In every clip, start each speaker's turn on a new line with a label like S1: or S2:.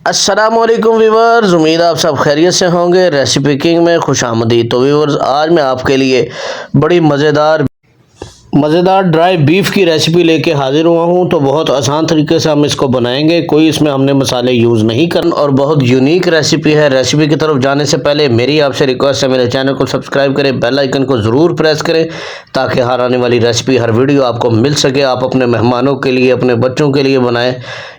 S1: अस्सलामुअलैकुम व्यूवर्स, उम्मीद आप सब खैरियत से होंगे। रेसिपी किंग में खुशामदीद। तो व्यूवर्स, आज मैं आपके लिए बड़ी मज़ेदार ड्राई बीफ की रेसिपी लेके हाजिर हुआ हूँ। तो बहुत आसान तरीके से हम इसको बनाएंगे, कोई इसमें हमने मसाले यूज़ नहीं करना और बहुत यूनिक रेसिपी है। रेसिपी की तरफ जाने से पहले मेरी आपसे रिक्वेस्ट है, मेरे चैनल को सब्सक्राइब करें, बेल आइकन को ज़रूर प्रेस करें ताकि हर आने वाली रेसिपी, हर वीडियो आपको मिल सके। आप अपने मेहमानों के लिए, अपने बच्चों के लिए बनाएं,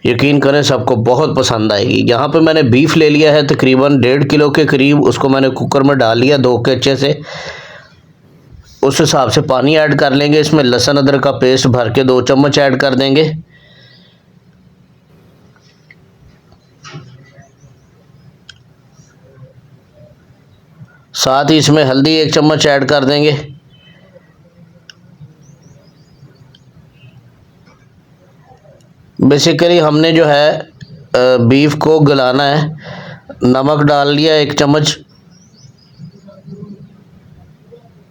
S1: यकीन करें सबको बहुत पसंद आएगी। यहाँ पर मैंने बीफ ले लिया है तकरीबन 1.5 किलो के करीब। उसको मैंने कुकर में डाल लिया, धो के अच्छे से। उस हिसाब से पानी ऐड कर लेंगे। इसमें लहसुन अदरक का पेस्ट भर के 2 चम्मच ऐड कर देंगे। साथ ही इसमें हल्दी 1 चम्मच ऐड कर देंगे। बेसिकली हमने जो है बीफ को गलाना है। नमक डाल लिया 1 चम्मच।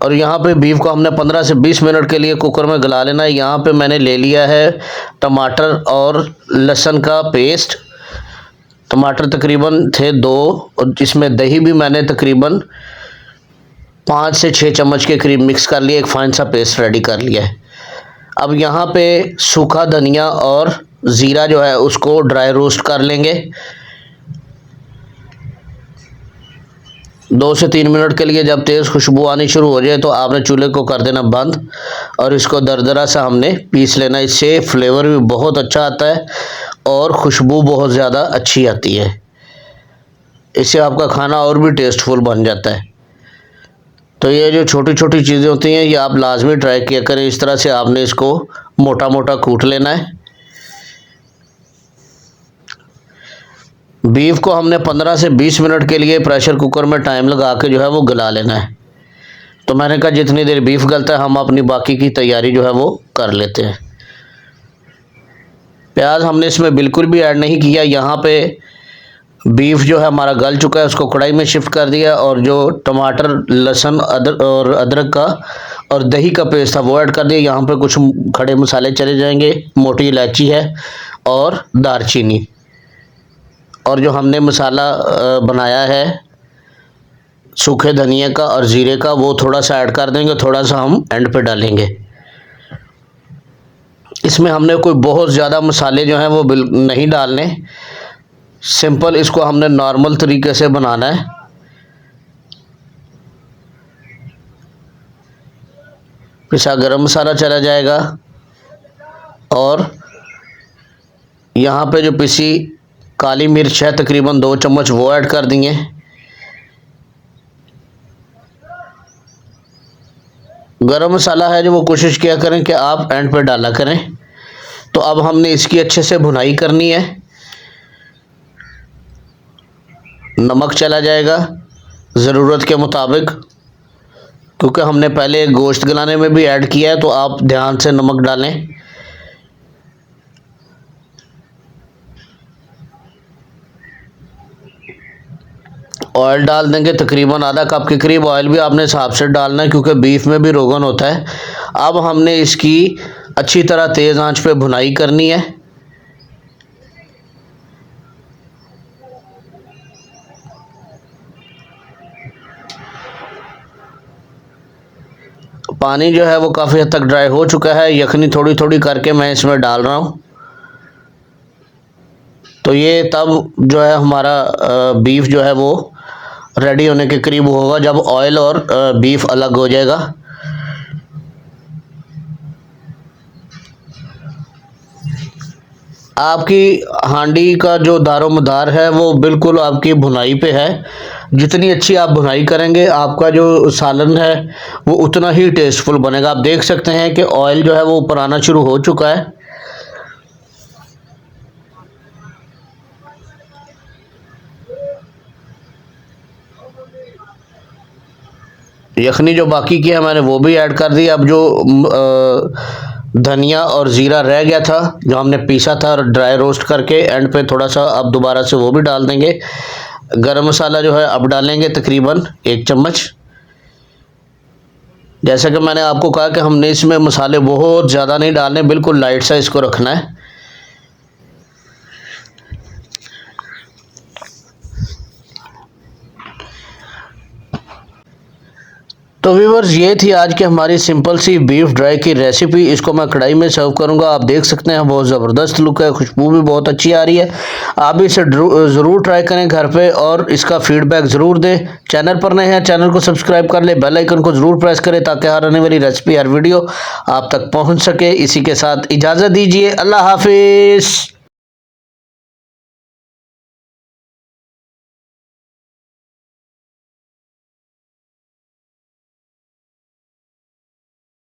S1: और यहाँ पे बीफ को हमने 15 से 20 मिनट के लिए कुकर में गला लेना है। यहाँ पे मैंने ले लिया है टमाटर और लहसुन का पेस्ट। टमाटर तकरीबन थे 2 और इसमें दही भी मैंने तकरीबन 5 से 6 चम्मच के करीब मिक्स कर लिया, एक फाइन सा पेस्ट रेडी कर लिया है। अब यहाँ पे सूखा धनिया और ज़ीरा जो है उसको ड्राई रोस्ट कर लेंगे। 2 से 3 मिनट के लिए। जब तेज़ खुशबू आनी शुरू हो जाए तो आपने चूल्हे को कर देना बंद और इसको दरदरा सा हमने पीस लेना। इससे फ्लेवर भी बहुत अच्छा आता है और खुशबू बहुत ज़्यादा अच्छी आती है। इससे आपका खाना और भी टेस्टफुल बन जाता है। तो ये जो छोटी छोटी चीज़ें होती हैं, ये आप लाजमी ट्राई किया करें। इस तरह से आपने इसको मोटा मोटा कूट लेना है। बीफ को हमने 15 से 20 मिनट के लिए प्रेशर कुकर में टाइम लगा के जो है वो गला लेना है। तो मैंने कहा जितनी देर बीफ गलता है हम अपनी बाकी की तैयारी जो है वो कर लेते हैं। प्याज हमने इसमें बिल्कुल भी ऐड नहीं किया। यहाँ पे बीफ जो है हमारा गल चुका है, उसको कढ़ाई में शिफ्ट कर दिया और जो टमाटर, लहसुन, अदरक का और दही का पेस्ट था वो ऐड कर दिया। यहाँ पे कुछ खड़े मसाले चले जाएंगे। मोटी इलायची है और दालचीनी, और जो हमने मसाला बनाया है सूखे धनिया का और ज़ीरे का, वो थोड़ा सा ऐड कर देंगे। थोड़ा सा हम एंड पे डालेंगे। इसमें हमने कोई बहुत ज़्यादा मसाले जो हैं वो नहीं डालने। सिंपल इसको हमने नॉर्मल तरीके से बनाना है। पिसा गरम मसाला चला जाएगा और यहाँ पे जो पिसी काली मिर्च है तकरीबन 2 चम्मच वो ऐड कर दिए। गरम मसाला है जो वो कोशिश किया करें कि आप एंड पे डाला करें। तो अब हमने इसकी अच्छे से भुनाई करनी है। नमक चला जाएगा ज़रूरत के मुताबिक, क्योंकि हमने पहले गोश्त गलाने में भी ऐड किया है, तो आप ध्यान से नमक डालें। ऑयल डाल देंगे तकरीबन आधा कप के करीब। ऑयल भी आपने हिसाब से डालना है क्योंकि बीफ में भी रोगन होता है। अब हमने इसकी अच्छी तरह तेज़ आंच पे भुनाई करनी है। पानी जो है वो काफ़ी हद तक ड्राई हो चुका है। यखनी थोड़ी थोड़ी करके मैं इसमें डाल रहा हूँ। तो ये तब जो है हमारा बीफ जो है वो रेडी होने के करीब होगा, जब ऑयल और बीफ अलग हो जाएगा। आपकी हांडी का जो दारोमदार है वो बिल्कुल आपकी भुनाई पे है। जितनी अच्छी आप भुनाई करेंगे आपका जो सालन है वो उतना ही टेस्टफुल बनेगा। आप देख सकते हैं कि ऑयल जो है वो ऊपर आना शुरू हो चुका है। यखनी जो बाकी की है मैंने वो भी ऐड कर दी। अब जो धनिया और ज़ीरा रह गया था जो हमने पीसा था और ड्राई रोस्ट करके एंड पे थोड़ा सा अब दोबारा से वो भी डाल देंगे। गरम मसाला जो है अब डालेंगे तकरीबन 1 चम्मच। जैसा कि मैंने आपको कहा कि हमने इसमें मसाले बहुत ज़्यादा नहीं डालने, बिल्कुल लाइट सा इसको रखना है। तो व्यूअर्स ये थी आज की हमारी सिंपल सी बीफ ड्राई की रेसिपी। इसको मैं कढ़ाई में सर्व करूंगा। आप देख सकते हैं बहुत ज़बरदस्त लुक है, खुशबू भी बहुत अच्छी आ रही है। आप भी इसे ज़रूर ट्राई करें घर पे और इसका फीडबैक ज़रूर दें। चैनल पर नए हैं चैनल को सब्सक्राइब कर ले, बेल आइकन को ज़रूर प्रेस करें ताकि हर आने वाली रेसिपी हर वीडियो आप तक पहुँच सके। इसी के साथ इजाज़त दीजिए, अल्लाह हाफिज़।